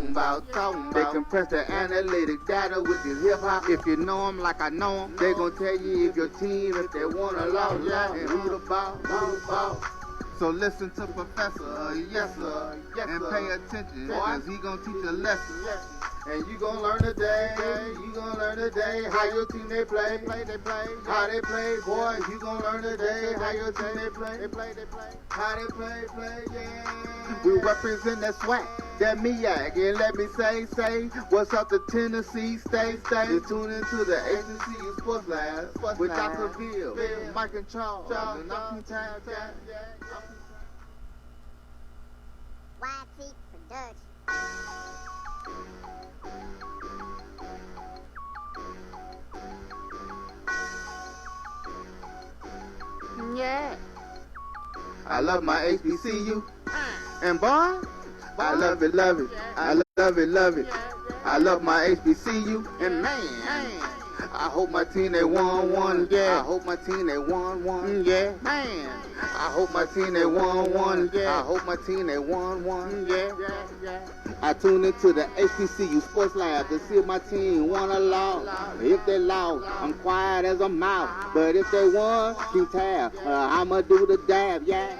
talking about. They compress the analytic data with this hip hop. If you know them like I know them, they gon' tell you if your team, if they wanna lose, and who the ball. So listen to Professor, yes sir, and pay attention, cause he gon' teach a lesson. And you gon' learn today, how your team they play, how they play, boy. You gon' learn today, how your team they play, how they play, yeah. We represent that swag, that MEAC, and let me say, what's up to Tennessee, stay. You tune into the HBCU Sports Lab with Dr. Cavil, Mike and Charles, and I'm time. YT Production. Yeah. I love my HBCU. And boy, I love it. I love it. I love my HBCU. And man, I hope my team they won. Yeah. I hope my team they won. Yeah. Man, I hope my team they won. Yeah. I hope my team they won. Yeah. I tune into the HBCU Sports Lab to see if my team won or lost. If they lost, I'm quiet as a mouse. But if they won, keep tab. I'ma do the dab, yeah.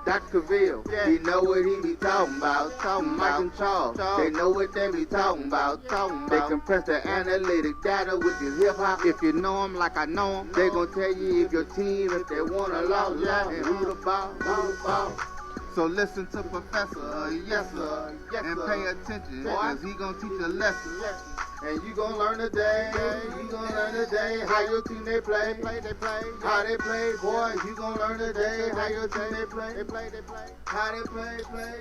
Dr. Cavil, he know what he be talking about. Mike and Charles, they know what they be talking about. They compress the analytic data with this hip hop. If you know them like I know them, they gon' tell you if your team, if they wanna lose, and who the ball. So listen to Professor, yes sir, and pay attention, cause he gon' teach a lesson. And you gon' learn today, how your team they play, how they play, boy. You gon' learn today, how your team they play, how they play,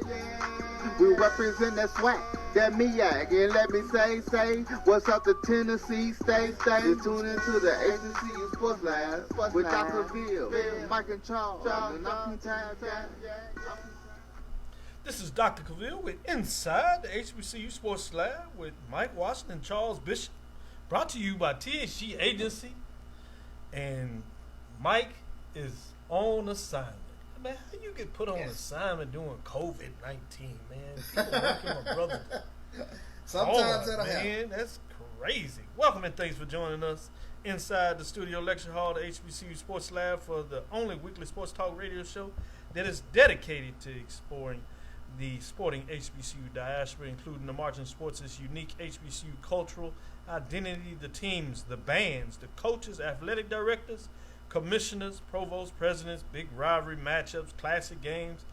yeah. We represent that swag, that MEAC, and let me say, what's up to Tennessee, stay. You tune into the HBCU Sports Lab with Dr. Cavil, Mike and Charles, and I'm time. This is Dr. Cavil with Inside the HBCU Sports Lab with Mike Washington and Charles Bishop, brought to you by THG Agency. And Mike is on assignment. Man, how you get put on assignment during COVID-19, man? People working my brother. Sometimes that'll happen. Man, that's crazy. Welcome and thanks for joining us inside the studio lecture hall, the HBCU Sports Lab, for the only weekly sports talk radio show that is dedicated to exploring the sporting HBCU diaspora, including the marching sports' unique HBCU cultural identity, the teams, the bands, the coaches, athletic directors, commissioners, provosts, presidents, big rivalry matchups, classic games,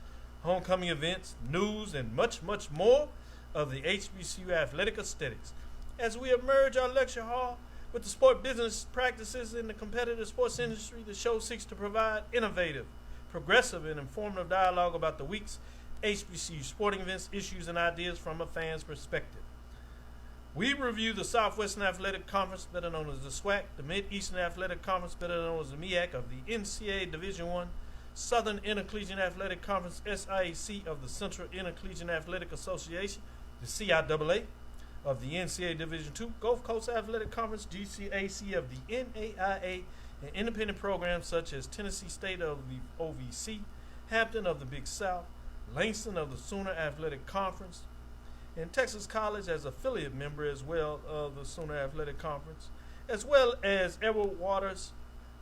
homecoming events, news, and much, much more of the HBCU athletic aesthetics. As we emerge our lecture hall with the sport business practices in the competitive sports industry, the show seeks to provide innovative, progressive, and informative dialogue about the week's HBCU sporting events, issues, and ideas from a fan's perspective. We review the Southwestern Athletic Conference, better known as the SWAC, the Mid-Eastern Athletic Conference, better known as the MEAC, of the NCAA Division I, Southern Intercollegiate Athletic Conference, SIAC, of the Central Intercollegiate Athletic Association, the CIAA, of the NCAA Division II, Gulf Coast Athletic Conference, GCAC, of the NAIA, and independent programs such as Tennessee State of the OVC, Hampton of the Big South, Langston of the Sooner Athletic Conference, and Texas College as affiliate member as well of the Sooner Athletic Conference, as well as Edward Waters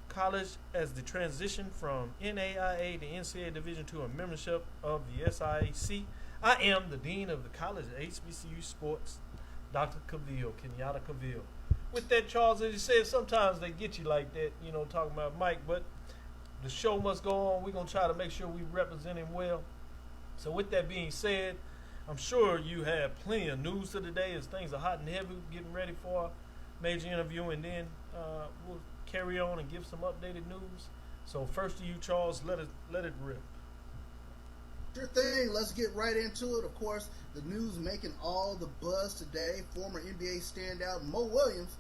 College as the transition from NAIA to NCAA Division II and membership of the SIAC. I am the Dean of the College of HBCU Sports, Dr. Cavil, Kenyatta Cavil. With that, Charles, as you said, sometimes they get you like that, talking about Mike, but the show must go on. We're going to try to make sure we represent him well. So with that being said, I'm sure you have plenty of news for today as things are hot and heavy, getting ready for a major interview, and then we'll carry on and give some updated news. So first to you, Charles, let it rip. Sure thing. Let's get right into it. Of course, the news making all the buzz today. Former NBA standout Mo Williams,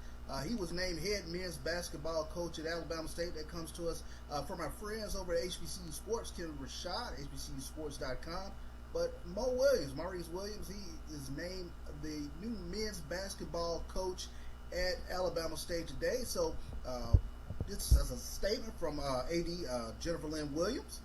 he was named head men's basketball coach at Alabama State. That comes to us from our friends over at HBCU Sports, Ken Rashad, HBCUsports.com. But Maurice Williams, he is named the new men's basketball coach at Alabama State today. So this is a statement from AD Jennifer Lynn Williams.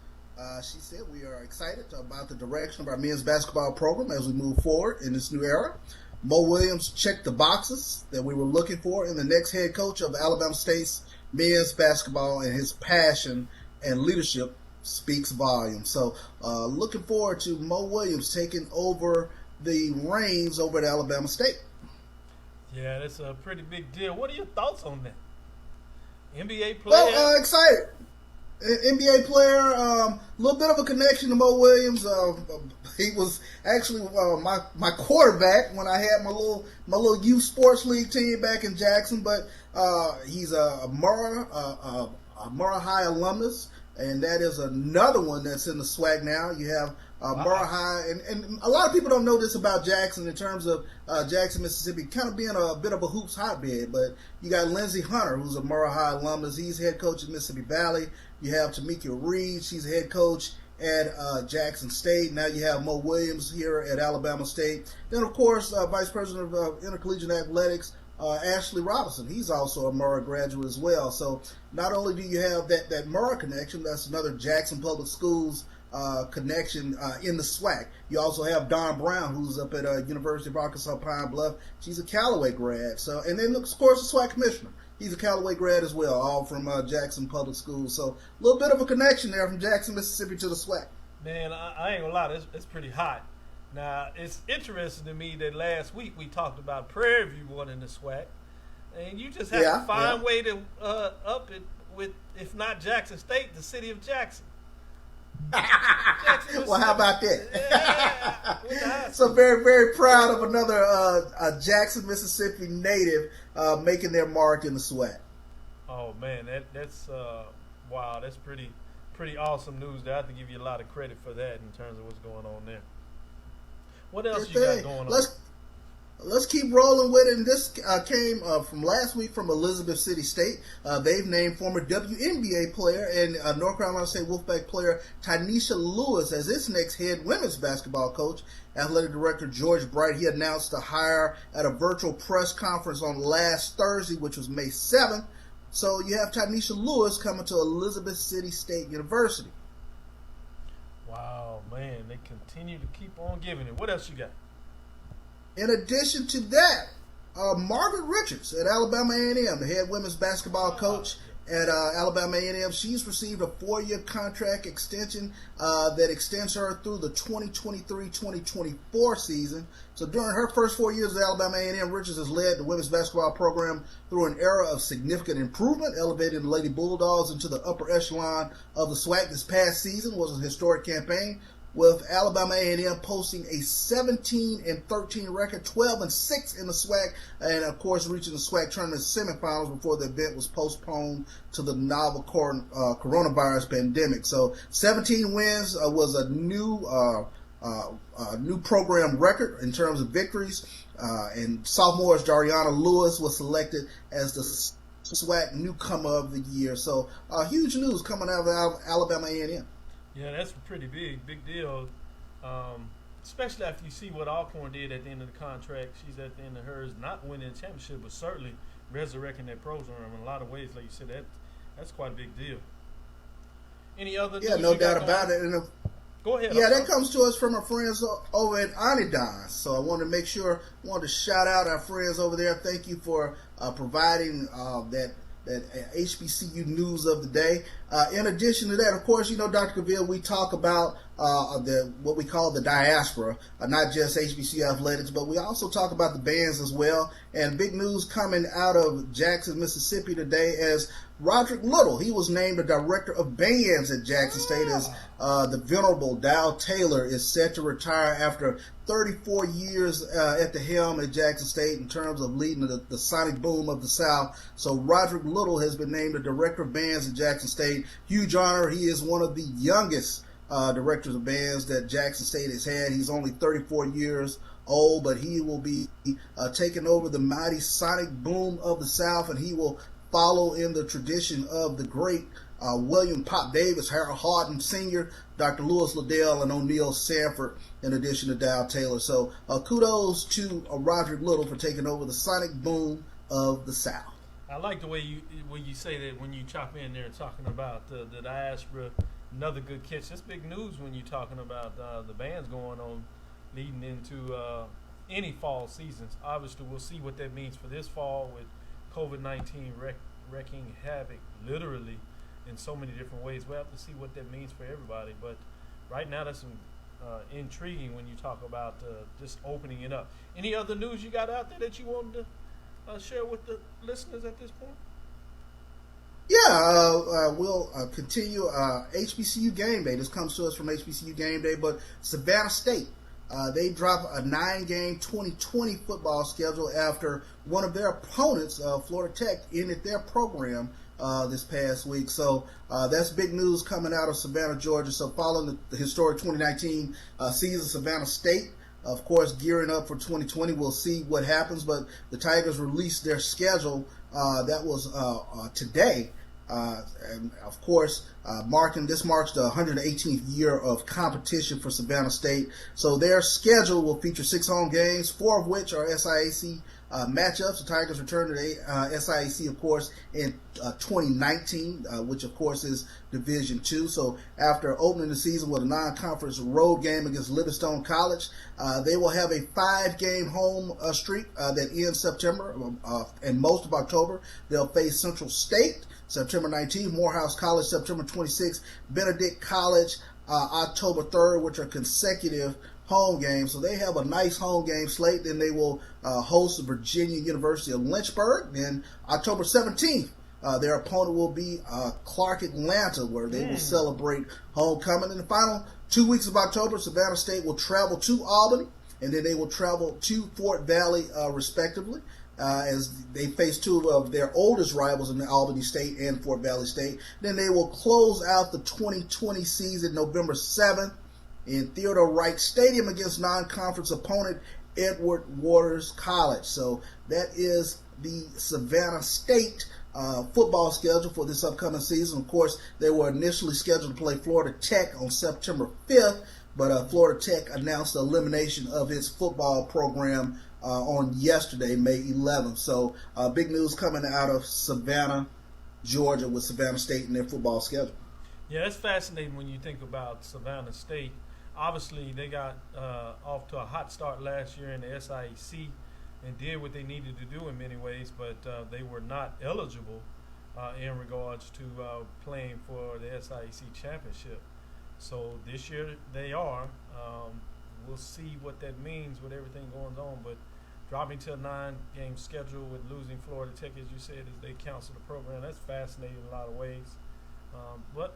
She said we are excited about the direction of our men's basketball program as we move forward in this new era. Mo Williams checked the boxes that we were looking for in the next head coach of Alabama State's men's basketball, and his passion and leadership speaks volumes. So looking forward to Mo Williams taking over the reins over at Alabama State. Yeah, that's a pretty big deal. What are your thoughts on that? NBA player? Well, excited. NBA player, a little bit of a connection to Mo Williams. He was actually my quarterback when I had my little youth sports league team back in Jackson. But he's a Murrah High alumnus, and that is another one that's in the SWAC now. You have Murrah High, and a lot of people don't know this about Jackson in terms of Jackson, Mississippi, kind of being a bit of a hoops hotbed. But you got Lindsey Hunter, who's a Murrah High alumnus. He's head coach at Mississippi Valley. You have Tamika Reed. She's a head coach at Jackson State. Now you have Mo Williams here at Alabama State. Then, of course, Vice President of Intercollegiate Athletics, Ashley Robinson. He's also a Murrah graduate as well. So not only do you have that Murrah connection, that's another Jackson Public Schools connection in the SWAC. You also have Dawn Brown, who's up at University of Arkansas Pine Bluff. She's a Callaway grad. So, and then, of course, the SWAC commissioner. He's a Callaway grad as well, all from Jackson Public Schools. So a little bit of a connection there from Jackson, Mississippi to the SWAC. Man, I ain't gonna lie, it's pretty hot. Now, it's interesting to me that last week we talked about Prairie View winning the SWAC, and you just have to find a way to up it with, if not Jackson State, the city of Jackson. Well, how about that? So very, very proud of another Jackson, Mississippi native making their mark in the SWAC. Oh man, that's wow. That's pretty awesome news. I have to give you a lot of credit for that in terms of what's going on there. What else you got going on? Let's keep rolling with it. And this came from last week from Elizabeth City State. They've named former WNBA player and North Carolina State Wolfpack player Tynesha Lewis as its next head women's basketball coach. Athletic Director George Bright, he announced the hire at a virtual press conference on last Thursday, which was May 7th. So you have Tynesha Lewis coming to Elizabeth City State University. Wow, man, they continue to keep on giving it. What else you got? In addition to that, Margaret Richards at Alabama A&M, the head women's basketball coach at Alabama A&M, she's received a 4-year contract extension that extends her through the 2023-2024 season. So during her first 4 years at Alabama A&M, Richards has led the women's basketball program through an era of significant improvement, elevating the Lady Bulldogs into the upper echelon of the SWAC. This past season was a historic campaign, with Alabama A&M posting a 17-13 record, 12-6 in the SWAC, and of course reaching the SWAC tournament semifinals before the event was postponed to the novel coronavirus pandemic. So 17 wins was a new program record in terms of victories, and sophomore Dariana Lewis was selected as the SWAC newcomer of the year. So huge news coming out of Alabama A&M. Yeah, that's a pretty big deal, especially after you see what Alcorn did at the end of the contract. She's at the end of hers, not winning the championship, but certainly resurrecting that program in a lot of ways. Like you said, that's quite a big deal. Any other? Yeah, no doubt about it. And go ahead. Yeah, that comes to us from our friends over at Anidas. So I wanted to shout out our friends over there. Thank you for providing that HBCU news of the day. In addition to that, of course, Dr. Cavil, we talk about what we call the diaspora, not just HBCU athletics, but we also talk about the bands as well. And big news coming out of Jackson, Mississippi today as Roderick Little, he was named the director of bands at Jackson State as the venerable Dow Taylor is set to retire after 34 years at the helm at Jackson State in terms of leading the sonic boom of the South. So Roderick Little has been named the director of bands at Jackson State. Huge honor. He is one of the youngest directors of bands that Jackson State has had. He's only 34 years old, but he will be taking over the mighty sonic boom of the South, and he will follow in the tradition of the great William Pop Davis, Harold Hardin Sr., Dr. Lewis Liddell, and O'Neal Sanford, in addition to Dow Taylor. So kudos to Roderick Little for taking over the sonic boom of the South. I like the way you say that when you chop in there talking about the diaspora another good catch. That's big news when you're talking about the bans going on leading into any fall seasons. Obviously, we'll see what that means for this fall with COVID-19 wreaking havoc, literally, in so many different ways. We'll have to see what that means for everybody. But right now, that's some intriguing when you talk about just opening it up. Any other news you got out there that you wanted to share with the listeners at this point? Yeah, we'll continue HBCU Game Day. This comes to us from HBCU Game Day, but Savannah State, they dropped a 9-game 2020 football schedule after one of their opponents, Florida Tech, ended their program this past week. So that's big news coming out of Savannah, Georgia. So following the historic 2019 season, Savannah State, of course, gearing up for 2020. We'll see what happens, but the Tigers released their schedule. That was today. And of course, this marks the 118th year of competition for Savannah State. So their schedule will feature 6 home games, 4 of which are SIAC matchups. The Tigers return to the SIAC, of course, in 2019, which of course is Division II. So after opening the season with a non-conference road game against Livingstone College, they will have a 5-game home streak that ends September and most of October. They'll face Central State September 19th, Morehouse College September 26th, Benedict College October 3rd, which are consecutive home games. So they have a nice home game slate. Then they will host Virginia University of Lynchburg. Then October 17th, their opponent will be Clark Atlanta, where they will celebrate homecoming. In the final 2 weeks of October, Savannah State will travel to Albany, and then they will travel to Fort Valley, respectively, as they face 2 of their oldest rivals in the Albany State and Fort Valley State. Then they will close out the 2020 season November 7th in Theodore Wright Stadium against non-conference opponent Edward Waters College. So that is the Savannah State football schedule for this upcoming season. Of course, they were initially scheduled to play Florida Tech on September 5th, but Florida Tech announced the elimination of its football program on yesterday, May 11th. So big news coming out of Savannah, Georgia, with Savannah State and their football schedule. Yeah, it's fascinating when you think about Savannah State. Obviously, they got off to a hot start last year in the SIAC and did what they needed to do in many ways, but they were not eligible in regards to playing for the SIAC championship. So this year they are. We'll see what that means with everything going on, but dropping to a 9-game schedule with losing Florida Tech, as you said, as they cancel the program, that's fascinating in a lot of ways. But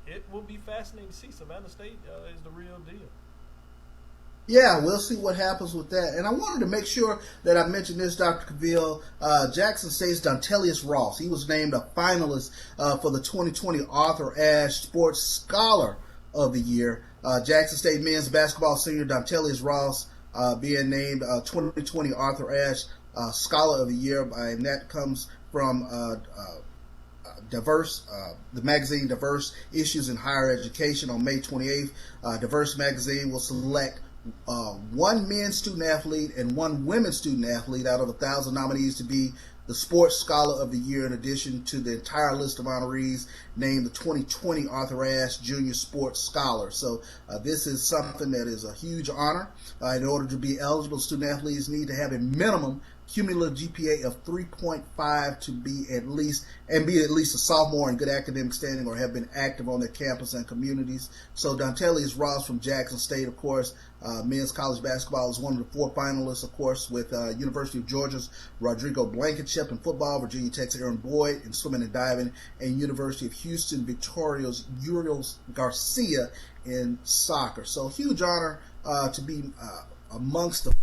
it will be fascinating to see. Savannah State is the real deal. Yeah, we'll see what happens with that. And I wanted to make sure that I mentioned this, Dr. Cavil. Jackson State's Dontelius Ross, he was named a finalist for the 2020 Arthur Ashe Sports Scholar of the Year. Jackson State men's basketball senior Dontelius Ross being named 2020 Arthur Ashe Scholar of the Year, and that comes from the magazine Diverse Issues in Higher Education on May 28th. Diverse magazine will select 1 men's student athlete and 1 women's student athlete out of 1,000 nominees to be the Sports Scholar of the Year, in addition to the entire list of honorees named the 2020 Arthur Ashe Junior Sports Scholar. So this is something that is a huge honor. In order to be eligible, student athletes need to have a minimum cumulative GPA of 3.5 to be at least a sophomore in good academic standing or have been active on their campus and communities. So Dontelius Ross from Jackson State, of course, men's college basketball is one of the 4 finalists, of course, with University of Georgia's Rodrigo Blankenship in football, Virginia Tech's Aaron Boyd in swimming and diving, and University of Houston Victoria's Uriel Garcia in soccer. So huge honor to be amongst the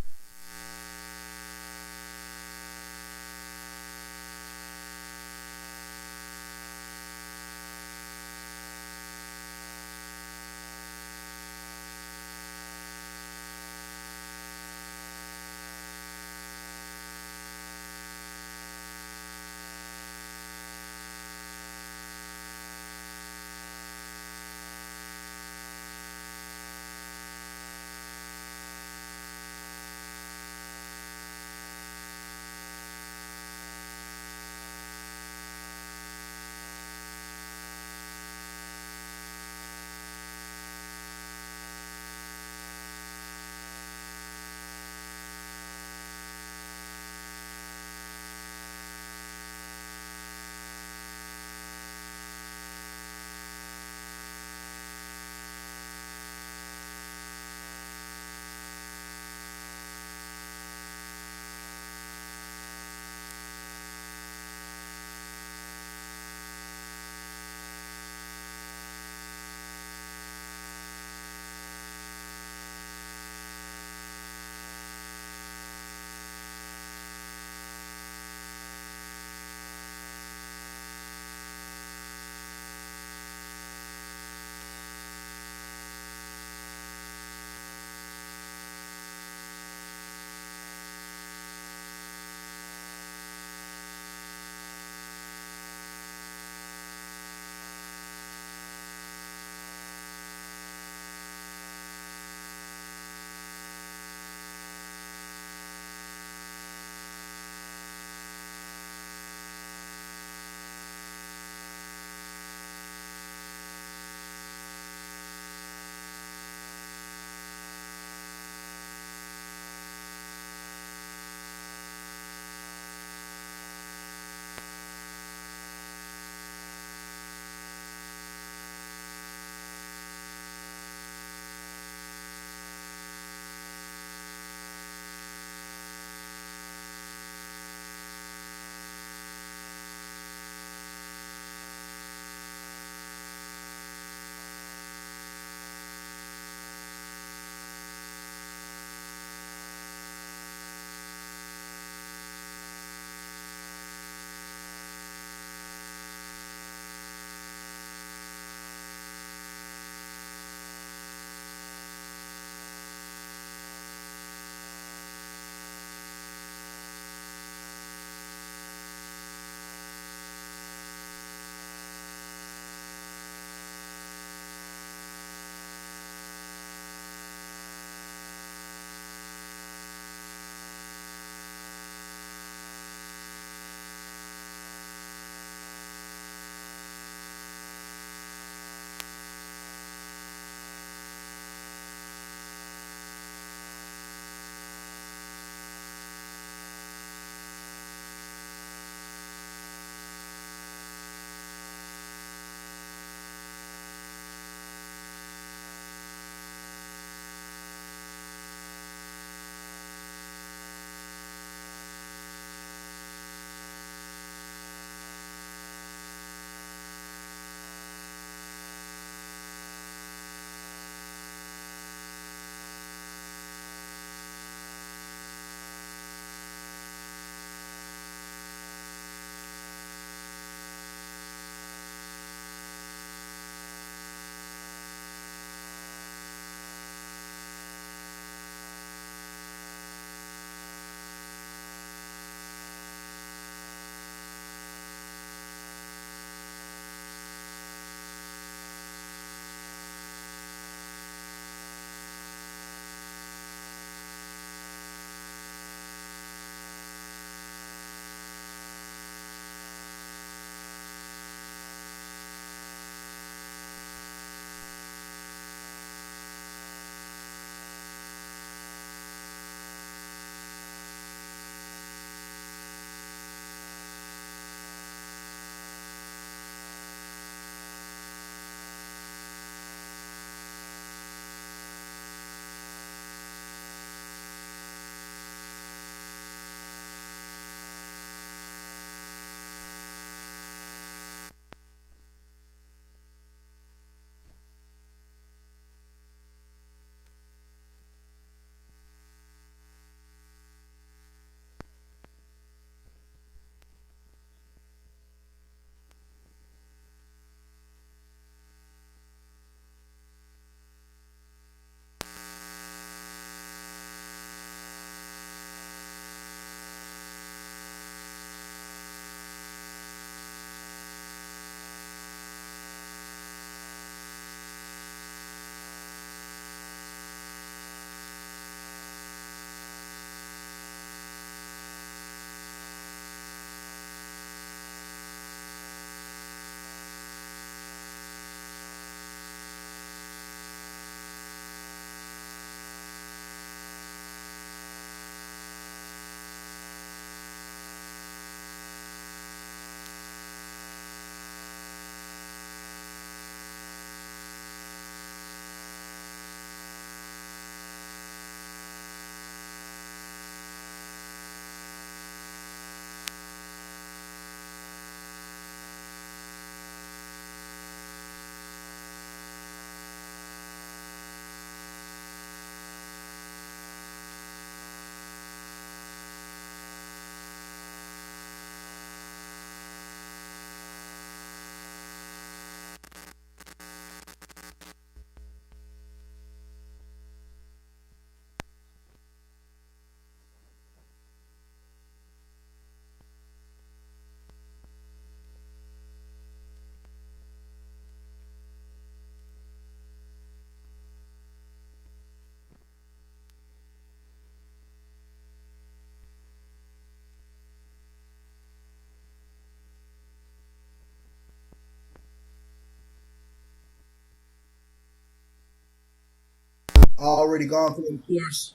already gone through, of course.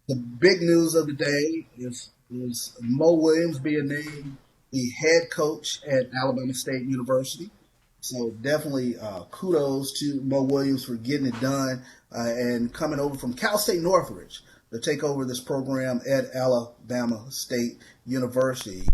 The big news of the day is Mo Williams being named the head coach at Alabama State University. So definitely kudos to Mo Williams for getting it done and coming over from Cal State Northridge to take over this program at Alabama State University.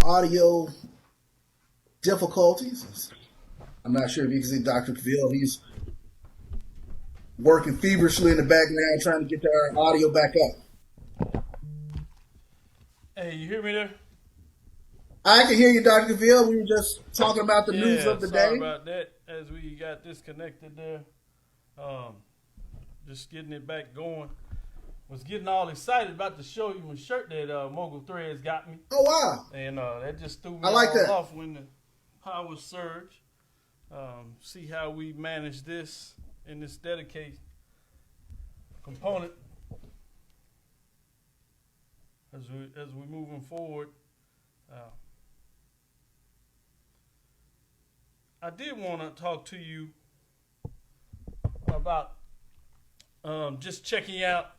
Audio difficulties. I'm not sure if you can see Dr. Cavil. He's working feverishly in the background trying to get our audio back up. Hey, you hear me there? I can hear you, Dr. Cavil. We were just talking about the news of the day. Sorry about that as we got disconnected there. Just getting it back going. Was getting all excited about to show you my shirt that Mogul Threads got me. Oh, wow. And that just threw me off when the power surged. See how we manage this in this dedicated component as we moving forward. I did want to talk to you about just checking out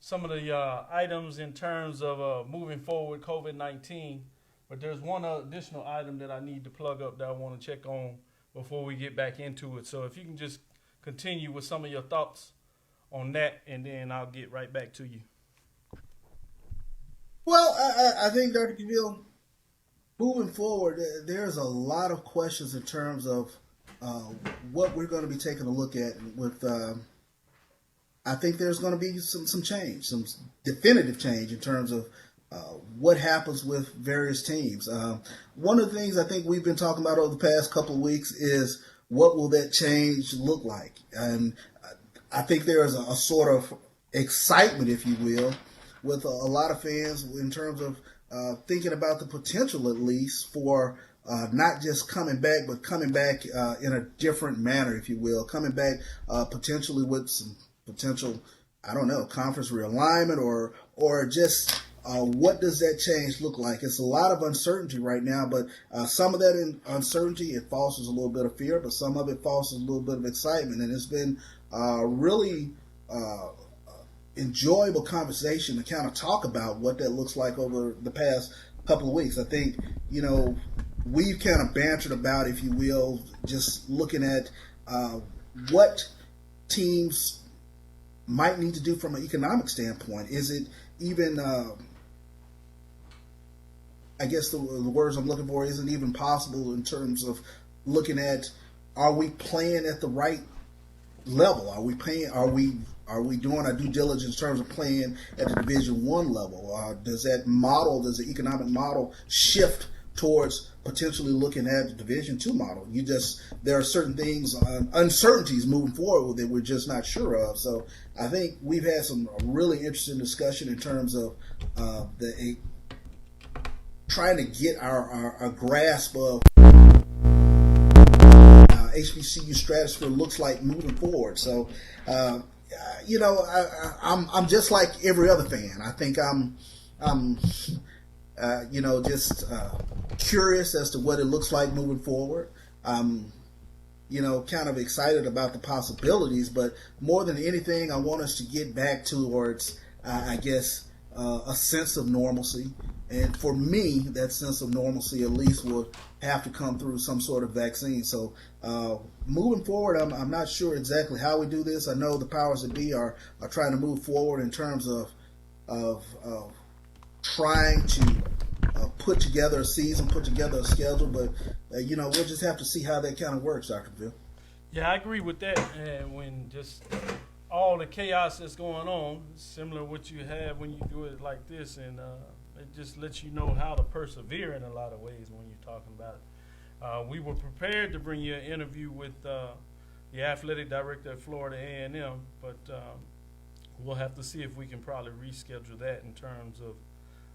some of the items in terms of moving forward COVID-19. But there's one additional item that I need to plug up that I want to check on before we get back into it. So if you can just continue with some of your thoughts on that, and then I'll get right back to you. Well, I think, Dr. Cavil, moving forward, there's a lot of questions in terms of what we're going to be taking a look at with. I think there's going to be some change, some definitive change in terms of what happens with various teams. One of the things I think we've been talking about over the past couple of weeks is what will that change look like? And I think there is a sort of excitement, if you will, with a lot of fans in terms of thinking about the potential, at least, for not just coming back, but coming back in a different manner, if you will, coming back potentially with some potential, I don't know, conference realignment or just what does that change look like? It's a lot of uncertainty right now, but some of that uncertainty, it fosters a little bit of fear, but some of it fosters a little bit of excitement. And it's been really enjoyable conversation to kind of talk about what that looks like over the past couple of weeks. I think, we've kind of bantered about, if you will, just looking at what teams might need to do from an economic standpoint. Is it even, I guess the words I'm looking for, isn't even possible in terms of looking at, are we playing at the right level? Are we doing our due diligence in terms of playing at the Division I level? Does the economic model shift towards potentially looking at the Division II model? There are certain things, uncertainties moving forward that we're just not sure of. So I think we've had some really interesting discussion in terms of trying to get our grasp of HBCU stratosphere looks like moving forward. So, I'm just like every other fan. I think I'm just curious as to what it looks like moving forward. Kind of excited about the possibilities, but more than anything, I want us to get back towards, a sense of normalcy. And for me, that sense of normalcy at least will have to come through some sort of vaccine. So moving forward, I'm not sure exactly how we do this. I know the powers that be are trying to move forward in terms of trying to put together a season, put together a schedule. But, we'll just have to see how that kind of works, Dr. Bill. Yeah, I agree with that. And when just all the chaos that's going on, similar to what you have when you do it like this, and it just lets you know how to persevere in a lot of ways when you're talking about it. We were prepared to bring you an interview with the athletic director at Florida A&M, but we'll have to see if we can probably reschedule that in terms of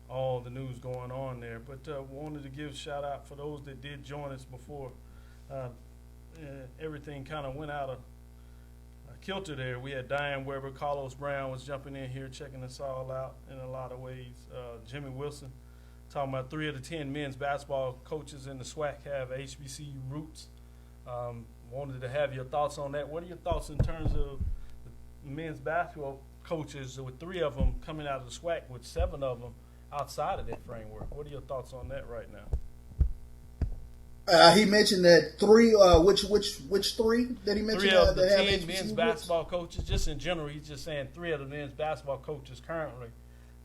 all the news going on there. But wanted to give a shout out for those that did join us before everything kind of went out of kilter there. We had Diane Weber, Carlos Brown was jumping in here, checking us all out in a lot of ways. Jimmy Wilson, talking about 3 of the 10 men's basketball coaches in the SWAC have HBCU roots. Wanted to have your thoughts on that. What are your thoughts in terms of the men's basketball coaches, with 3 of them coming out of the SWAC, with 7 of them outside of that framework? What are your thoughts on that right now? He mentioned that 3. Which 3 that he mentioned? 3 of the that 10 men's basketball coaches. Just in general, he's just saying 3 of the men's basketball coaches currently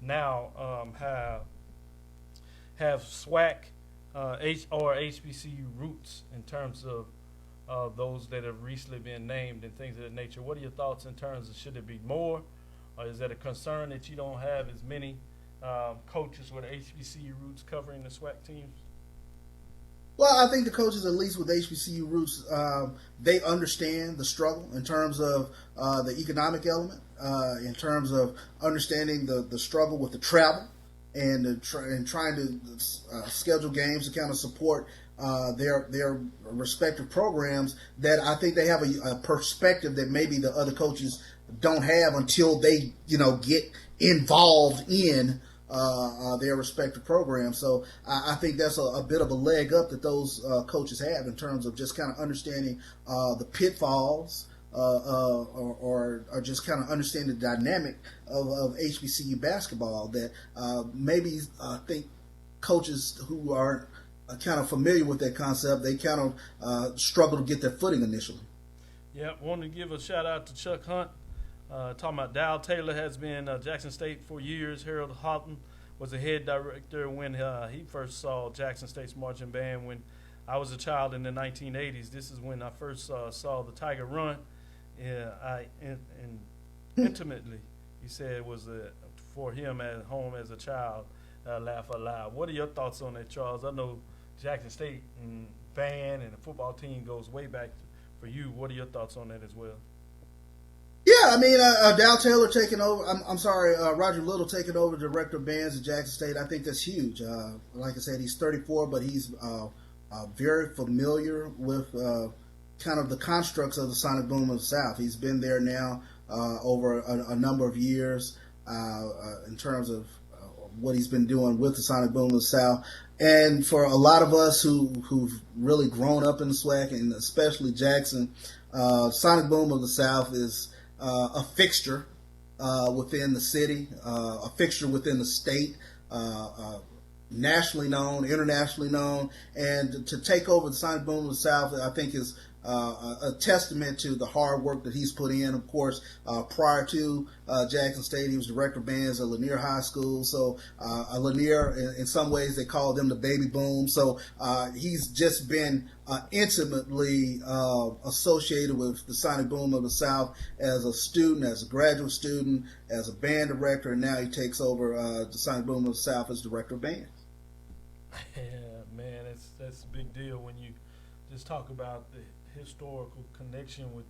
now have SWAC or HBCU roots in terms of those that have recently been named and things of that nature. What are your thoughts in terms of, should it be more, or is that a concern that you don't have as many coaches with HBCU roots covering the SWAC teams? Well, I think the coaches, at least with HBCU roots, they understand the struggle in terms of the economic element, in terms of understanding the struggle with the travel and trying to schedule games to kind of support their respective programs. That I think they have a perspective that maybe the other coaches don't have until they get involved in their respective programs. So I think that's a bit of a leg up that those coaches have in terms of just kind of understanding the pitfalls or just kind of understanding the dynamic of HBCU basketball that maybe think coaches who are kind of familiar with that concept, they kind of struggle to get their footing initially. Yeah, wanted to give a shout out to Chuck Hunt. Talking about Dow Taylor has been Jackson State for years. Harold Houghton was the head director when he first saw Jackson State's marching band when I was a child in the 1980s. This is when I first saw the Tiger Run. Intimately, he said it was for him at home as a child. Laugh aloud. What are your thoughts on that, Charles? I know Jackson State and band and the football team goes way back for you. What are your thoughts on that as well? Yeah, I mean, Dow Taylor taking over. Roger Little taking over the director of bands at Jackson State. I think that's huge. Like I said, he's 34, but he's very familiar with kind of the constructs of the Sonic Boom of the South. He's been there now over a number of years in terms of what he's been doing with the Sonic Boom of the South. And for a lot of us who've really grown up in the SWAC, and especially Jackson, Sonic Boom of the South is a fixture within the city, a fixture within the state, nationally known, internationally known, and to take over the Sonic Boom of the South, I think is a testament to the hard work that he's put in. Of course, prior to Jackson State, he was director of bands at Lanier High School. So Lanier, in some ways, they call them the baby boom. So he's just been intimately associated with the Sonic Boom of the South as a student, as a graduate student, as a band director, and now he takes over the Sonic Boom of the South as director of bands. Yeah, man, that's a big deal when you just talk about the historical connection with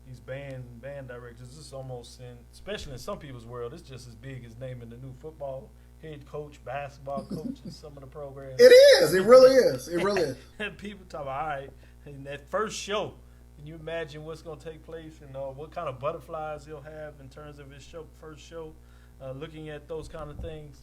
these band directors. This is almost, especially in some people's world, it's just as big as naming the new football head coach, basketball coach in some of the programs. It is. It really is. It really is. And people talk about, all right, in that first show, can you imagine what's going to take place and what kind of butterflies he'll have in terms of his first show, looking at those kind of things.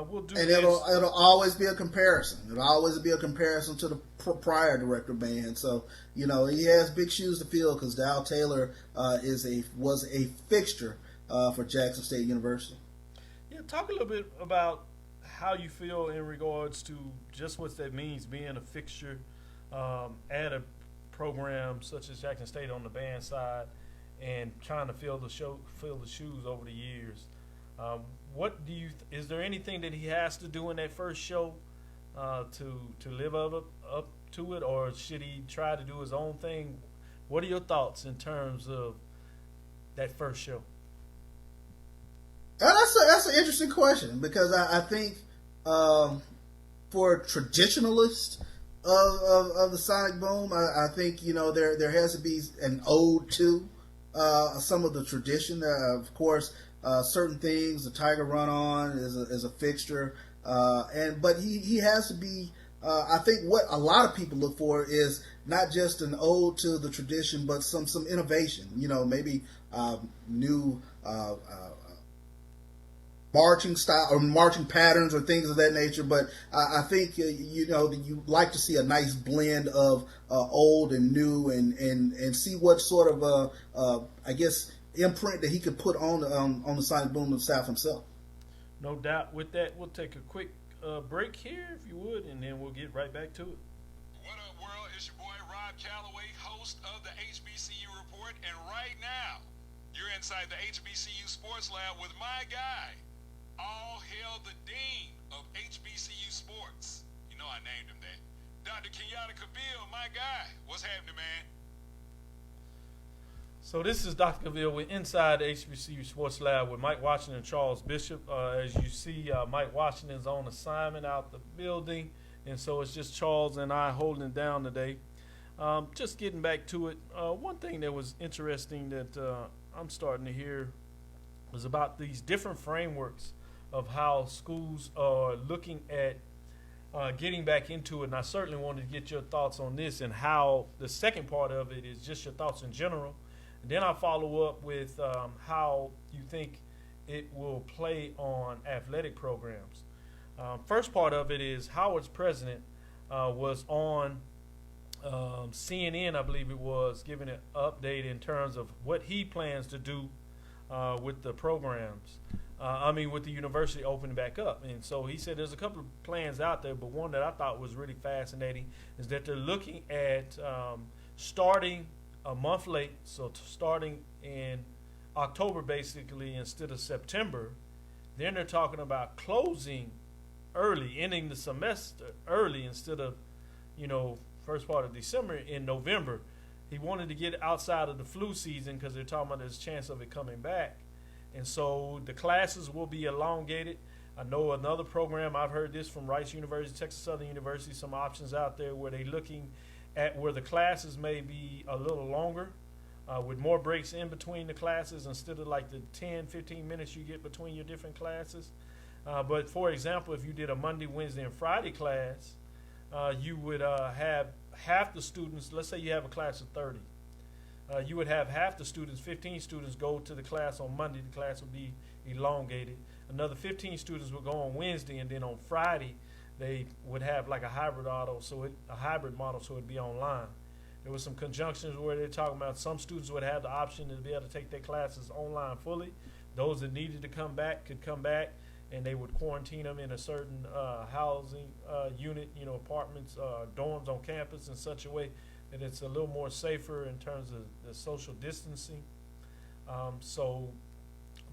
We'll do and this. It'll always be a comparison. It'll always be a comparison to the prior director band. So he has big shoes to fill because Dow Taylor was a fixture for Jackson State University. Yeah, talk a little bit about how you feel in regards to just what that means, being a fixture at a program such as Jackson State on the band side, and trying to fill the shoes over the years. What do you? Is there anything that he has to do in that first show to live up to it, or should he try to do his own thing? What are your thoughts in terms of that first show? That's an interesting question because I think for traditionalists of the Sonic Boom, I think there has to be an ode to some of the tradition. Of course. Certain things, the Tiger Run On is a fixture, but he has to be. I think what a lot of people look for is not just an ode to the tradition, but some innovation. Maybe new marching style or marching patterns or things of that nature. But I think you like to see a nice blend of old and new, and see what sort of imprint that he could put on the Sonic Boom of the South himself. No doubt. With that, we'll take a quick break here, if you would, and then we'll get right back to it. What up, world? It's your boy Rob Calloway, host of the HBCU Report, and right now, you're inside the HBCU Sports Lab with my guy. All hail the dean of HBCU Sports. You know I named him that. Dr. Cavil, my guy. What's happening, man? So this is Dr. Cavil. We're inside the HBCU Sports Lab with Mike Washington and Charles Bishop. As you see, Mike Washington's on assignment out the building, and so it's just Charles and I holding it down today. Just getting back to it, one thing that was interesting that I'm starting to hear was about these different frameworks of how schools are looking at getting back into it. And I certainly wanted to get your thoughts on this and how the second part of it is just your thoughts in general. And then I'll follow up with how you think it will play on athletic programs. First part of it is Howard's president was on CNN, I believe it was, giving an update in terms of what he plans to do with the programs. with the university opening back up. And so he said there's a couple of plans out there, but one that I thought was really fascinating is that they're looking at starting a month late, so starting in October basically instead of September. Then they're talking about closing early, ending the semester early instead of, first part of December in November. He wanted to get outside of the flu season because they're talking about there's a chance of it coming back. And so the classes will be elongated. I know another program, I've heard this from Rice University, Texas Southern University, some options out there where they're looking at where the classes may be a little longer with more breaks in between the classes instead of like the 10, 15 minutes you get between your different classes. But for example, if you did a Monday, Wednesday, and Friday class, you would have half the students, let's say you have a class of 30. You would have half the students, 15 students, go to the class on Monday. The class would be elongated. Another 15 students would go on Wednesday, and then on Friday they would have like a hybrid model, so it'd be online. There was some conjunctions where they're talking about some students would have the option to be able to take their classes online fully. Those that needed to come back could come back, and they would quarantine them in a certain housing unit, apartments, dorms on campus in such a way that it's a little more safer in terms of the social distancing. So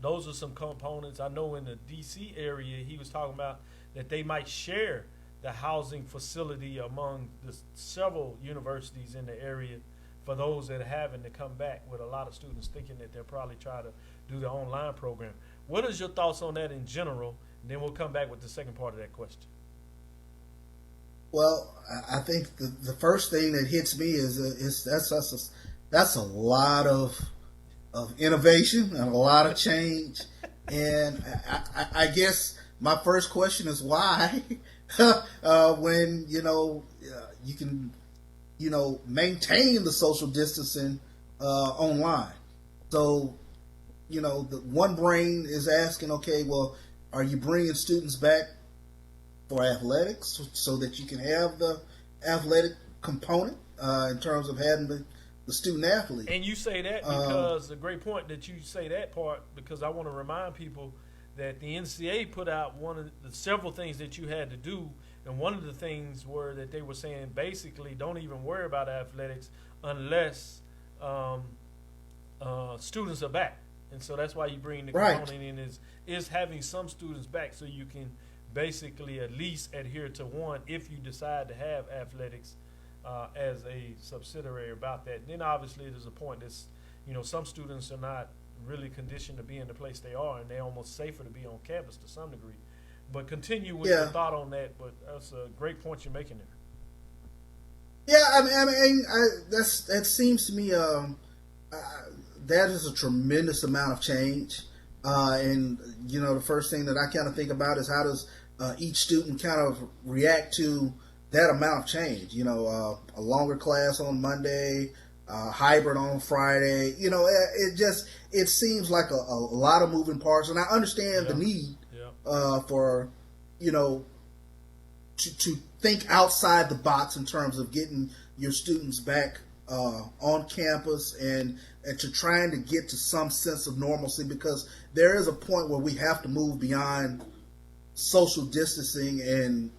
those are some components. I know in the D.C. area, he was talking about that they might share the housing facility among the several universities in the area for those that are having to come back, with a lot of students thinking that they'll probably try to do the online program. What is your thoughts on that in general? And then we'll come back with the second part of that question. Well, I think the first thing that hits me is that's a lot of innovation and a lot of change, and I guess my first question is why, when you can maintain the social distancing online. So the one brain is asking, okay, well, are you bringing students back for athletics so that you can have the athletic component in terms of having the student athlete? And you say that because a great point that you say that part, because I want to remind people that the NCAA put out one of the several things that you had to do, and one of the things were that they were saying basically don't even worry about athletics unless students are back. And so that's why you bring the component in is having some students back so you can basically at least adhere to one if you decide to have athletics as a subsidiary about that. And then obviously there's a point that's, some students are not really conditioned to be in the place they are, and they're almost safer to be on campus to some degree. But continue with your thought on that, but that's a great point you're making there. Yeah, I mean that seems to me that is a tremendous amount of change. And the first thing that I kind of think about is how does each student kind of react to that amount of change? A longer class on Monday, hybrid on Friday. It seems like a lot of moving parts, and I understand the need for to think outside the box in terms of getting your students back on campus and to trying to get to some sense of normalcy, because there is a point where we have to move beyond social distancing, and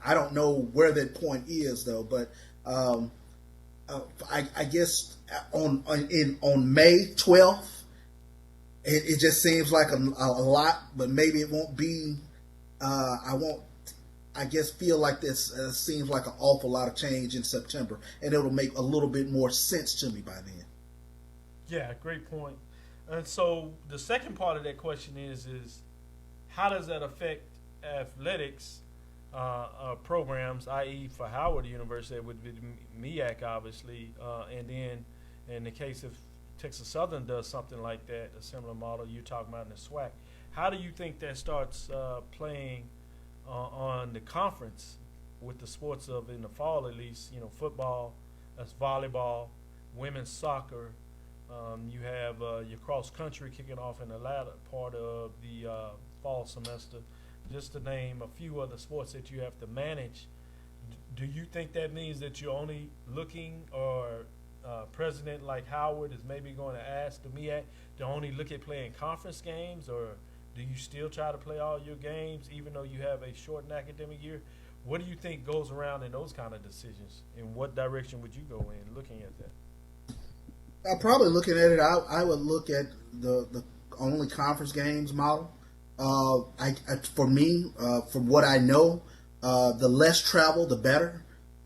I don't know where that point is though, but I guess on May 12th, it just seems like a lot, but maybe it won't be. I guess feel like this seems like an awful lot of change in September, and it'll make a little bit more sense to me by then. Yeah, great point. And so the second part of that question is how does that affect athletics programs, i.e. for Howard University, it would be MEAC obviously, and then in the case of Texas Southern does something like that, a similar model you're talking about in the SWAC. How do you think that starts playing on the conference with the sports of in the fall at least, football, that's volleyball, women's soccer, you have your cross country kicking off in the latter part of the fall semester, just to name a few other sports that you have to manage. Do you think that means that you're only looking, or president like Howard is maybe going to ask the MEAC to only look at playing conference games, or Do you still try to play all your games even though you have a shortened academic year? What do you think goes around in those kind of decisions? In what direction would you go in looking at that? Probably looking at it, I would look at the only conference games model. For me, from what I know, the less travel, the better.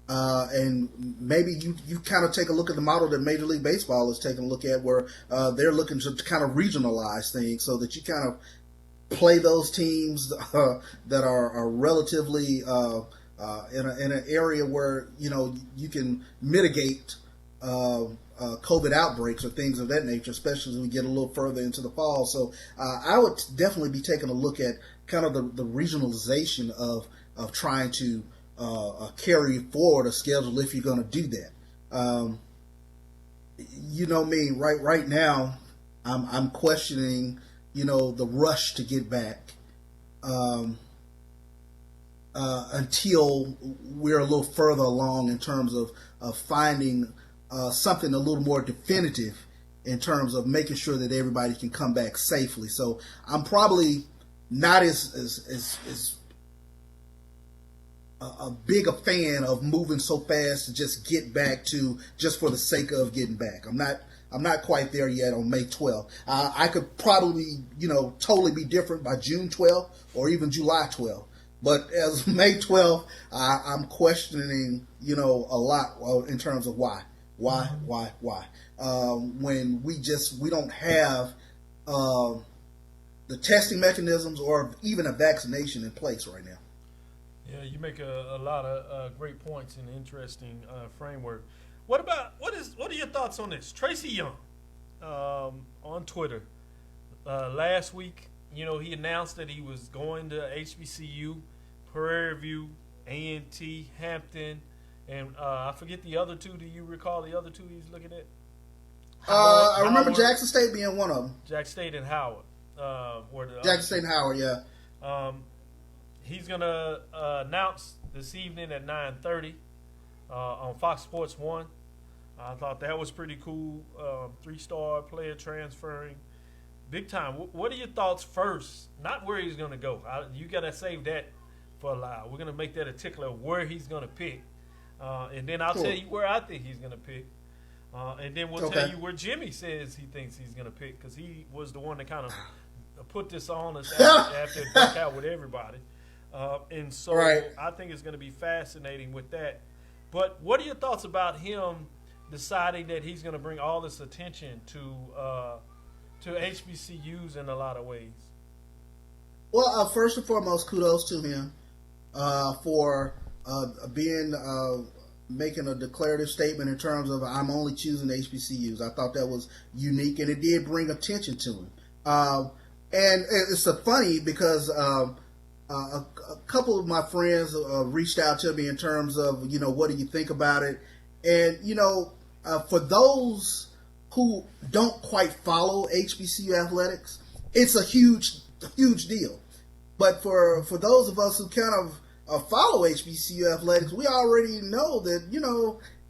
And maybe you kind of take a look at the model that Major League Baseball is taking a look at, where they're looking to kind of regionalize things so that you kind of play those teams that are relatively in an area where you can mitigate COVID outbreaks or things of that nature, especially as we get a little further into the fall. So I would definitely be taking a look at kind of the regionalization of trying to carry forward a schedule if you're going to do that. You know me, right now, I'm questioning, the rush to get back until we're a little further along in terms of finding something a little more definitive in terms of making sure that everybody can come back safely. So I'm probably not as a big a fan of moving so fast to just get back to just for the sake of getting back. I'm not quite there yet on May 12th. I could probably, totally be different by June 12th or even July 12th. But as May 12th, I'm questioning, a lot in terms of why. When we don't have the testing mechanisms or even a vaccination in place right now. Yeah, you make a lot of great points and interesting framework. What are your thoughts on this? Tracy Young on Twitter last week, he announced that he was going to HBCU, Prairie View, A&T, Hampton, and I forget the other two. Do you recall the other two he's looking at? I remember Jackson State being one of them. Jackson State and Howard. Jackson State and Howard, yeah. He's going to announce this evening at 9:30 on Fox Sports 1. I thought that was pretty cool. 3-star player transferring. Big time. What are your thoughts first? Not where he's going to go. You got to save that for a while. We're going to make that a tickler where he's going to pick. And then I'll tell you where I think he's going to pick. And then we'll tell you where Jimmy says he thinks he's going to pick, because he was the one that kind of put this on us after it broke out with everybody. And so I think it's going to be fascinating with that. But what are your thoughts about him deciding that he's going to bring all this attention to HBCUs in a lot of ways? Well, first and foremost, kudos to him for making a declarative statement in terms of I'm only choosing HBCUs. I thought that was unique, and it did bring attention to him. And it's funny because a couple of my friends reached out to me in terms of, what do you think about it? And, for those who don't quite follow HBCU athletics, it's a huge deal. But for those of us who kind of follow HBCU athletics, we already know that,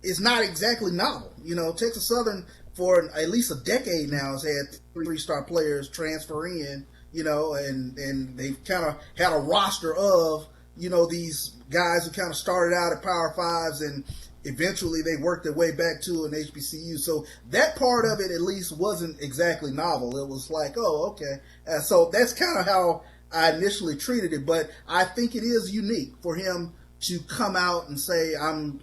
it's not exactly novel. Texas Southern for at least a decade now has had 3-star players transfer in, and they've kind of had a roster of, these guys who kind of started out at Power Fives and eventually they worked their way back to an HBCU. So that part of it at least wasn't exactly novel. It was like, oh, okay. So that's kind of how I initially treated it. But I think it is unique for him to come out and say, I'm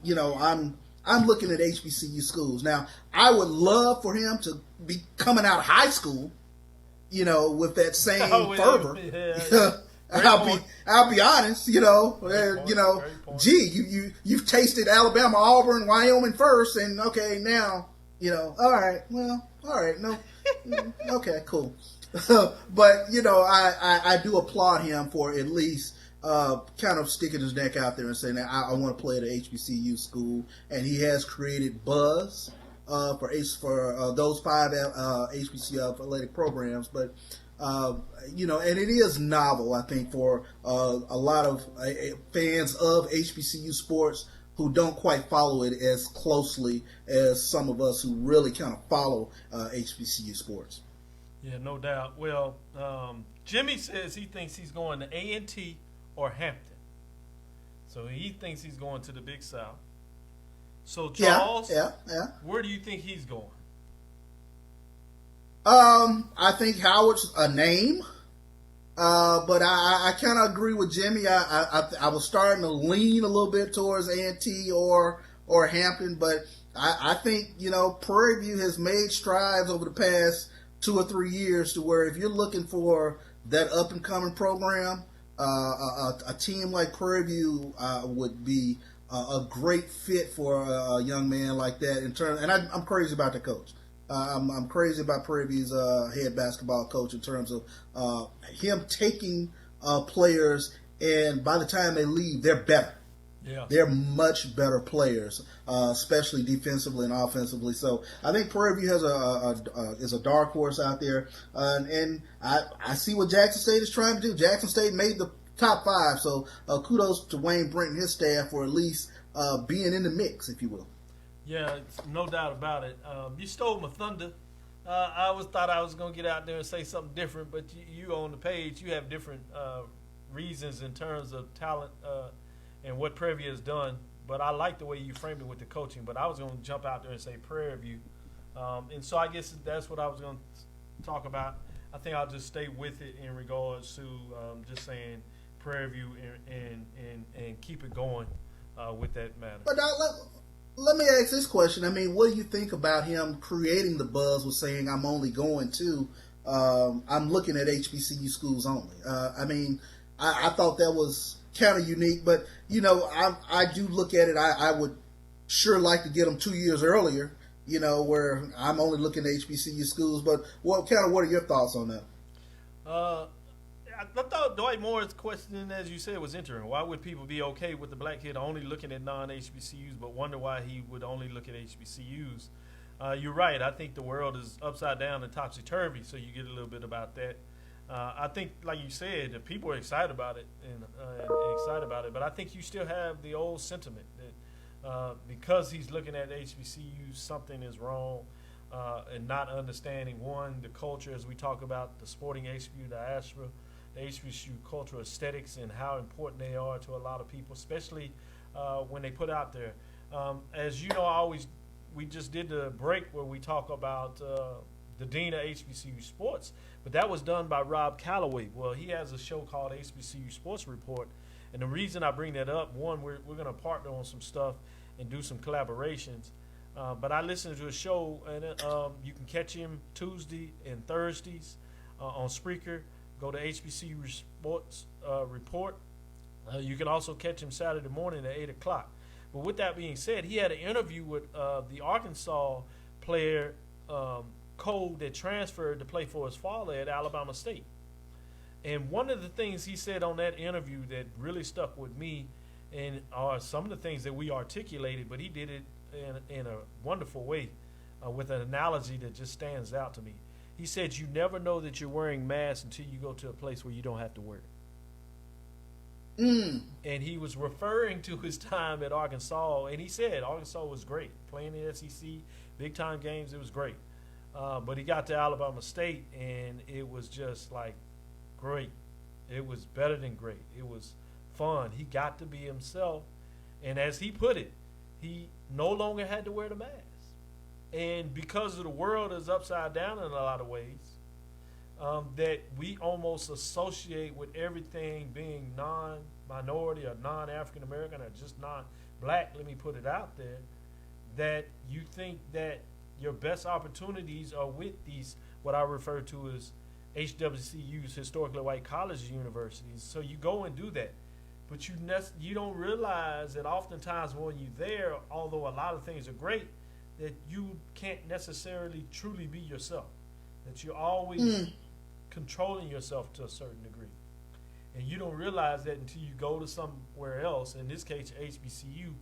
looking at HBCU schools. Now, I would love for him to be coming out of high school, with that same fervor. Yeah. I'll be honest, you've tasted Alabama, Auburn, Wyoming first, and okay, now, all right, no, okay, cool. But, I do applaud him for at least kind of sticking his neck out there and saying that I want to play at an HBCU school, and he has created buzz for those 5 HBCU athletic programs, but and it is novel, I think, for a lot of fans of HBCU sports who don't quite follow it as closely as some of us who really kind of follow HBCU sports. Yeah, no doubt. Well, Jimmy says he thinks he's going to A&T or Hampton. So he thinks he's going to the Big South. So Charles, yeah. where do you think he's going? I think Howard's a name, but I kind of agree with Jimmy. I was starting to lean a little bit towards A&T or Hampton, but I think Prairie View has made strides over the past 2 or 3 years to where if you're looking for that up and coming program, a team like Prairie View would be a great fit for a young man like that. And I'm crazy about the coach. I'm crazy about Prairie View's head basketball coach in terms of him taking players, and by the time they leave, they're better. Yeah, they're much better players, especially defensively and offensively. So I think Prairie View has is a dark horse out there, and I see what Jackson State is trying to do. Jackson State made the top 5, so kudos to Wayne Brent and his staff for at least being in the mix, if you will. Yeah, no doubt about it. You stole my thunder. I always thought I was going to get out there and say something different, but you on the page, you have different reasons in terms of talent and what Prairie View has done. But I like the way you framed it with the coaching. But I was going to jump out there and say Prairie View. And so I guess that's what I was going to talk about. I think I'll just stay with it in regards to just saying Prairie View and keep it going with that matter. But let me ask this question. I mean, what do you think about him creating the buzz with saying I'm only going to, I'm looking at HBCU schools only? I mean, I thought that was kind of unique, but, I do look at it. I would sure like to get him 2 years earlier, where I'm only looking at HBCU schools. But what are your thoughts on that? I thought Dwight Moore's question, as you said, was interesting. Why would people be okay with the black kid only looking at non-HBCUs but wonder why he would only look at HBCUs? You're right. I think the world is upside down and topsy-turvy, so you get a little bit about that. I think, like you said, the people are excited about it and excited about it, but I think you still have the old sentiment that because he's looking at HBCUs, something is wrong and not understanding, one, the culture, as we talk about the sporting HBCU diaspora, the HBCU cultural aesthetics and how important they are to a lot of people, especially when they put out there. As you know, we just did the break where we talk about the dean of HBCU sports, but that was done by Rob Calloway. Well, he has a show called HBCU Sports Report, and the reason I bring that up, one, we're going to partner on some stuff and do some collaborations. But I listened to a show, and you can catch him Tuesday and Thursdays on Spreaker. Go to HBCU Sports Report. You can also catch him Saturday morning at 8 o'clock. But with that being said, he had an interview with the Arkansas player, Cole, that transferred to play for his father at Alabama State. And one of the things he said on that interview that really stuck with me and are some of the things that we articulated, but he did it in a wonderful way with an analogy that just stands out to me. He said, you never know that you're wearing masks until you go to a place where you don't have to wear it. And he was referring to his time at Arkansas, and he said Arkansas was great. Playing the SEC, big-time games, it was great. But he got to Alabama State, and it was just like great. It was better than great. It was fun. He got to be himself. And as he put it, he no longer had to wear the mask. And because of the world is upside down in a lot of ways, that we almost associate with everything being non-minority or non-African-American or just non-black, let me put it out there, that you think that your best opportunities are with these, what I refer to as HBCUs, historically white colleges, universities. So you go and do that. But you don't realize that oftentimes when you're there, although a lot of things are great, that you can't necessarily truly be yourself. That you're always controlling yourself to a certain degree. And you don't realize that until you go to somewhere else, in this case HBCU,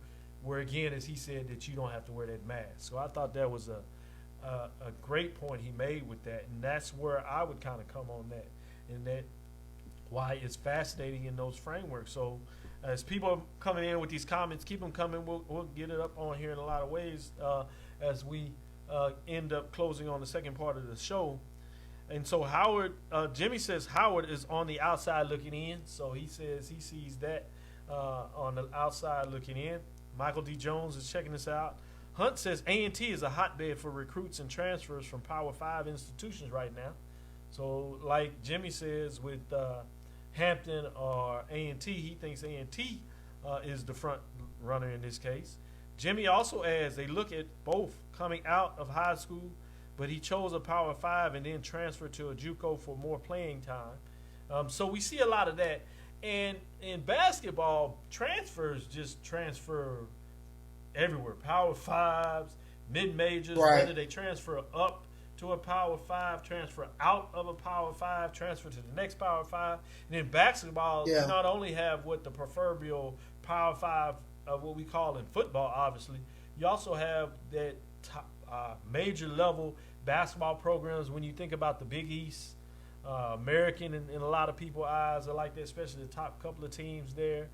where again, as he said, that you don't have to wear that mask. So I thought that was a great point he made with that. And that's where I would kind of come on that. And that why it's fascinating in those frameworks. So as people are coming in with these comments, keep them coming. We'll get it up on here in a lot of ways as we end up closing on the second part of the show. And so Howard, Jimmy says Howard is on the outside looking in. So he says he sees that on the outside looking in. Michael D. Jones is checking this out. Hunt says A&T is a hotbed for recruits and transfers from Power 5 institutions right now. So like Jimmy says with Hampton or A&T, he thinks A&T is the front runner in this case. Jimmy also adds they look at both coming out of high school, but he chose a Power 5 and then transferred to a JUCO for more playing time. So we see a lot of that. And in basketball, transfers just transfer everywhere. Power 5s, mid-majors, right. Whether they transfer up to a Power 5, transfer out of a Power 5, transfer to the next Power 5. And in basketball, you not only have what the proverbial Power 5, what we call in football, obviously, you also have that top, major level basketball programs. When you think about the Big East, American in a lot of people's eyes are like that, especially the top couple of teams there.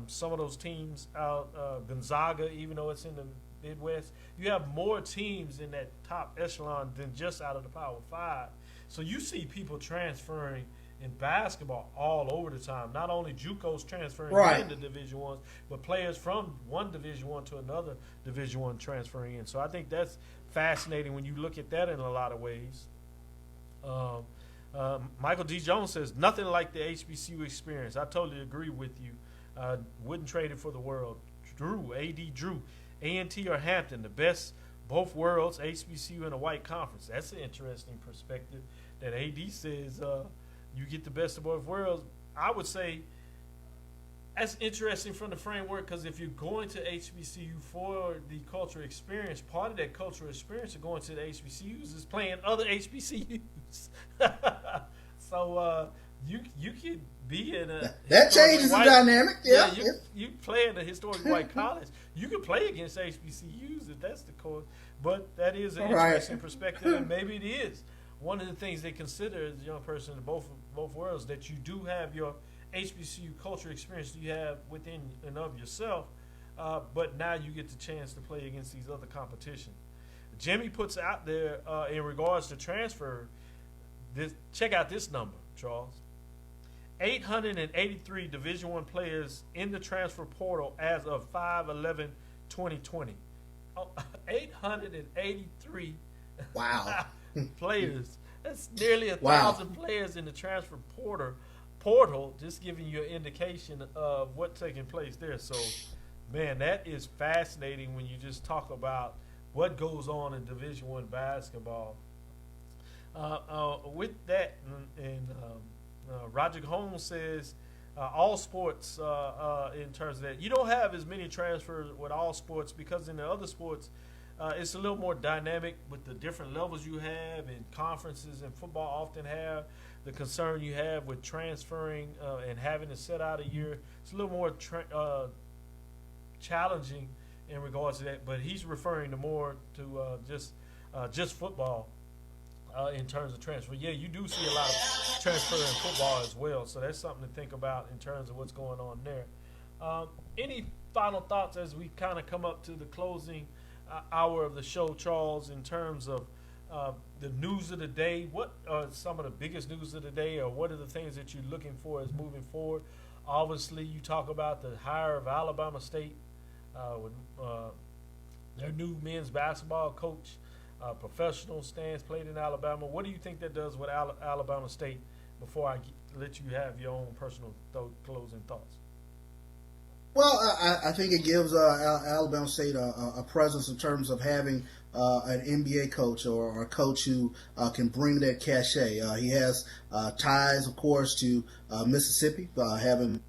Some of those teams out, Gonzaga, even though it's in the Midwest, you have more teams in that top echelon than just out of the Power 5. So you see people transferring in basketball all over the time. Not only JUCOs transferring into Division Ones, but players from one Division One to another Division One transferring in. So I think that's fascinating when you look at that in a lot of ways. Michael D. Jones says nothing like the HBCU experience. I totally agree with you. Wouldn't trade it for the world. Drew, AD Drew, A&T or Hampton, the best both worlds, HBCU and a white conference. That's an interesting perspective that AD says you get the best of both worlds. I would say that's interesting from the framework, because if you're going to HBCU for the cultural experience, part of that cultural experience of going to the HBCUs is playing other HBCUs. So you could be in a that changes the dynamic. Yeah, you play in a historic white college. You can play against HBCUs if that's the course. But that is an interesting perspective, and maybe it is one of the things they consider as a young person in both worlds, that you do have your HBCU culture experience you have within and of yourself, but now you get the chance to play against these other competition. Jimmy puts out there in regards to transfer, check out this number, Charles. 883 Division I players in the transfer portal as of 5/11/2020. 883 players. That's nearly 1,000 players in the transfer portal, just giving you an indication of what's taking place there. So, man, that is fascinating when you just talk about what goes on in Division I basketball. With that, and Roger Holmes says all sports, in terms of that, you don't have as many transfers with all sports, because in the other sports, it's a little more dynamic with the different levels you have, and conferences and football often have the concern you have with transferring and having to set out a year. It's a little more challenging in regards to that, but he's referring to more to just football in terms of transfer. Yeah, you do see a lot of transfer in football as well, so that's something to think about in terms of what's going on there. Any final thoughts as we kind of come up to the closing hour of the show, Charles, in terms of the news of the day? What are some of the biggest news of the day, or what are the things that you're looking for as moving forward? Obviously, you talk about the hire of Alabama State with their new men's basketball coach, professional stance, played in Alabama. What do you think that does with Alabama State, before I let you have your own personal closing thoughts? Well, I think it gives Alabama State a presence in terms of having an NBA coach, or a coach who can bring that cachet. He has ties, of course, to Mississippi, having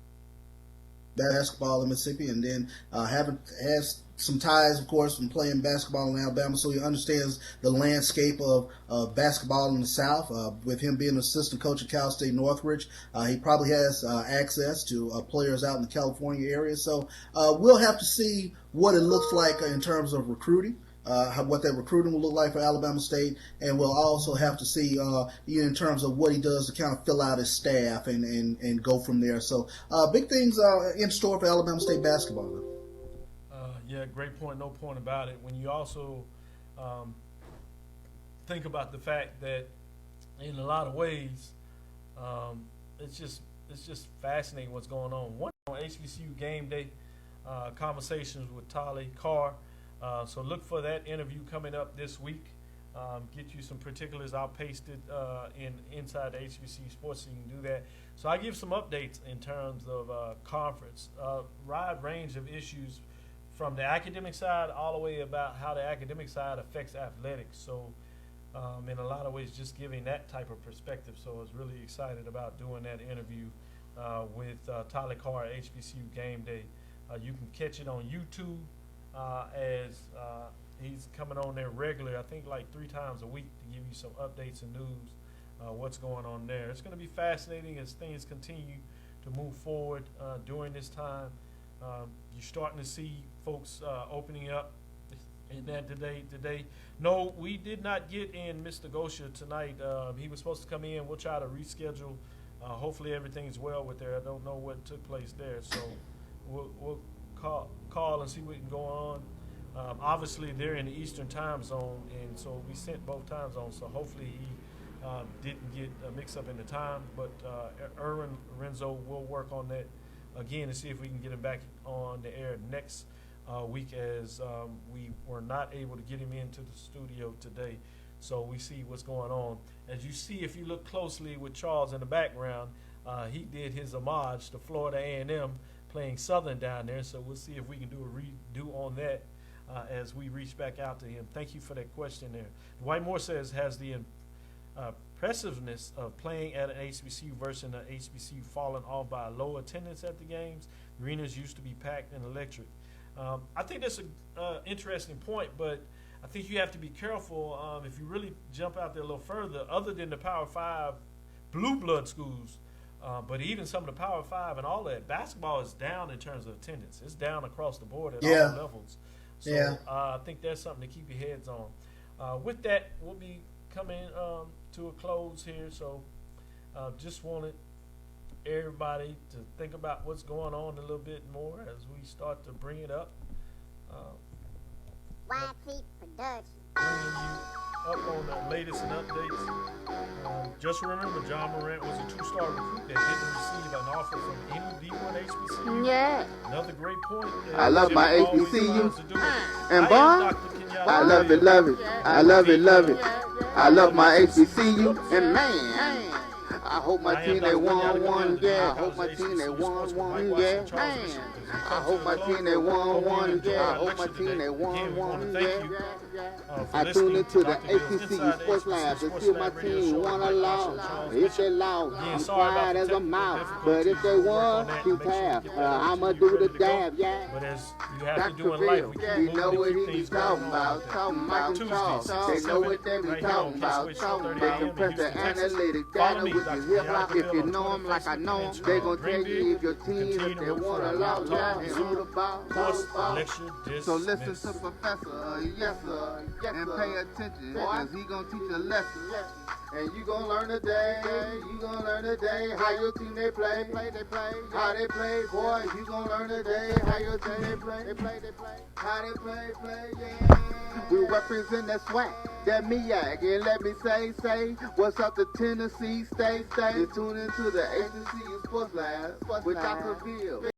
basketball in Mississippi, and then has some ties, of course, from playing basketball in Alabama, so he understands the landscape of basketball in the South. With him being an assistant coach at Cal State Northridge, he probably has access to players out in the California area. So we'll have to see what it looks like in terms of recruiting, what that recruiting will look like for Alabama State, and we'll also have to see in terms of what he does to kind of fill out his staff and go from there. So big things in store for Alabama State basketball. Yeah, great point. No point about it. When you also think about the fact that in a lot of ways, it's just fascinating what's going on. One on HBCU game day conversations with Tali Carr. So look for that interview coming up this week. Get you some particulars. I'll paste it inside the HBCU Sports so you can do that. So I give some updates in terms of conference. Wide range of issues from the academic side all the way about how the academic side affects athletics. So in a lot of ways just giving that type of perspective. So I was really excited about doing that interview with Tyler Carr at HBCU Game Day. You can catch it on YouTube as he's coming on there regularly, I think like 3 times a week to give you some updates and news, what's going on there. It's going to be fascinating as things continue to move forward during this time. You're starting to see folks opening up in that today. No, we did not get in Mr. Gosha tonight. He was supposed to come in. We'll try to reschedule. Hopefully everything's well with there. I don't know what took place there, so we'll call and see what can go on. Obviously, they're in the Eastern time zone, and so we sent both time zones, so hopefully he didn't get mixed up in the time. But Erwin Renzo will work on that again to see if we can get him back on the air next week, as we were not able to get him into the studio today. So we see what's going on. As you see, if you look closely with Charles in the background, he did his homage to Florida A&M playing Southern down there. So we'll see if we can do a redo on that as we reach back out to him. Thank you for that question there. Dwight Moore says, has the impressiveness of playing at an HBCU versus an HBCU fallen off by low attendance at the games? The arenas used to be packed and electric. I think that's an interesting point, but I think you have to be careful if you really jump out there a little further, other than the Power 5 blue blood schools, but even some of the Power 5 and all that, basketball is down in terms of attendance. It's down across the board at all levels. So I think that's something to keep your heads on. With that, we'll be coming to a close here. So just wanted everybody to think about what's going on a little bit more as we start to bring it up. YT Production. Bringing you up on the latest and updates. Just remember, John Morant was a 2-star recruit that didn't receive an offer from any D1 HBCU. Yeah. Another great point. I love my HBCU. And boy, I love it. I love my HBCU. And man, I hope my team they won one, yeah. I hope my team they won one, yeah. I hope my team they won one, yeah. I hope my team they won one, yeah. I tune into the HBCU Sports Lab to see if my team won or lost. If they lost, I'm quiet as a mouse. But if they won, keep tab. I'ma do the dab, yeah. But as you have to do in life, we keep moving know what he be things talking about. Talking about they know what they be talking about. They compress the analytic data, which is hip hop. If you know them like I know them, they gon' tell you if your team, if they won or lost, and who the ball. So listen to Professor, yes sir, and pay attention, cause he gon' teach a lesson. And you gon' learn today, how your team they play, how they play, boy. You gon' learn today, how your team they play, how they play, yeah. We represent that swag, that MEAC, and let me say, what's up to Tennessee State? You tune into the HBCU Sports Lab with Dr. Cavil.